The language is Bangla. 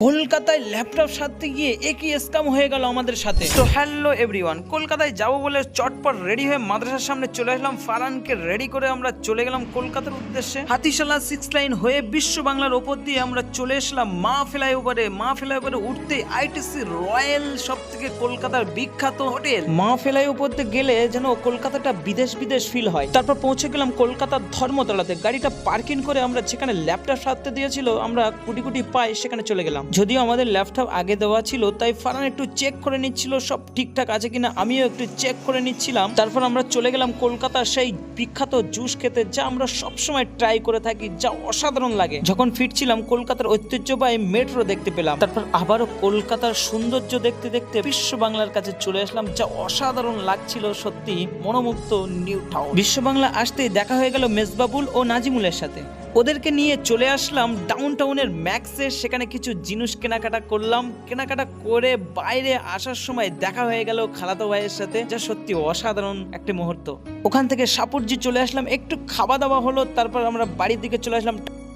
কলকাতায় ল্যাপটপ সারতে গিয়ে একই স্ক্যাম হয়ে গেল আমাদের সাথে। তো হ্যালো এভরিওয়ান, কলকাতায় যাবো বলে চটপট রেডি হয়ে মাদ্রাসার সামনে চলে আসলাম। ফারহানকে রেডি করে আমরা চলে গেলাম কলকাতার উদ্দেশ্যে। হাতিশালা 6 লাইন হয়ে বিশ্ব বাংলার ওপর দিয়ে আমরা চলে আসলাম মা ফ্লাইওভারে। মা ফ্লাইওভারে উঠতে আইটিসি রয়্যাল, সব থেকে কলকাতার বিখ্যাত হোটেল। মা ফ্লাইওভারে গেলে যেন কলকাতাটা বিদেশ বিদেশ ফিল হয়। তারপর পৌঁছে গেলাম কলকাতার ধর্মতলাতে। গাড়িটা পার্কিং করে আমরা যেখানে ল্যাপটপ সারতে দিয়েছিল আমরা কোটি কোটি পাই সেখানে চলে গেলাম। যদিও আমাদের ল্যাপটপ আগে দেওয়া ছিল, তাই ফারহান একটু চেক করে নিচ্ছিল সব ঠিকঠাক আছে কিনা, আমিও একটু চেক করে নিচ্ছিলাম। তারপর আমরা চলে গেলাম কলকাতার সেই বিখ্যাত জুস খেতে, যা আমরা সবসময় ট্রাই করে থাকি, যা অসাধারণ লাগে। যখন ফিরছিলাম কলকাতার ঐতিহ্যবাহী মেট্রো দেখতে পেলাম। তারপর আবারও কলকাতার সৌন্দর্য দেখতে দেখতে বিশ্ব বাংলার কাছে চলে আসলাম, যা অসাধারণ লাগছিল, সত্যি মনোমুগ্ধ নিউ টাউন। বিশ্ব বাংলা আসতেই দেখা হয়ে গেল মেজবাবুল ও নাজিমুলের সাথে। ওদেরকে নিয়ে চলে আসলাম ডাউন টাউনের ম্যাক্সে। সেখানে কিছু জিনিস কেনাকাটা করলাম। কেনাকাটা করে বাইরে আসার সময় দেখা হয়ে গেল খালাতো ভাইয়ের সাথে, যা সত্যি অসাধারণ একটা মুহূর্ত। ওখান থেকে সাপুরজি চলে আসলাম, একটু খাওয়া দাওয়া হলো। তারপর আমরা বাড়ির দিকে চলে আসলাম।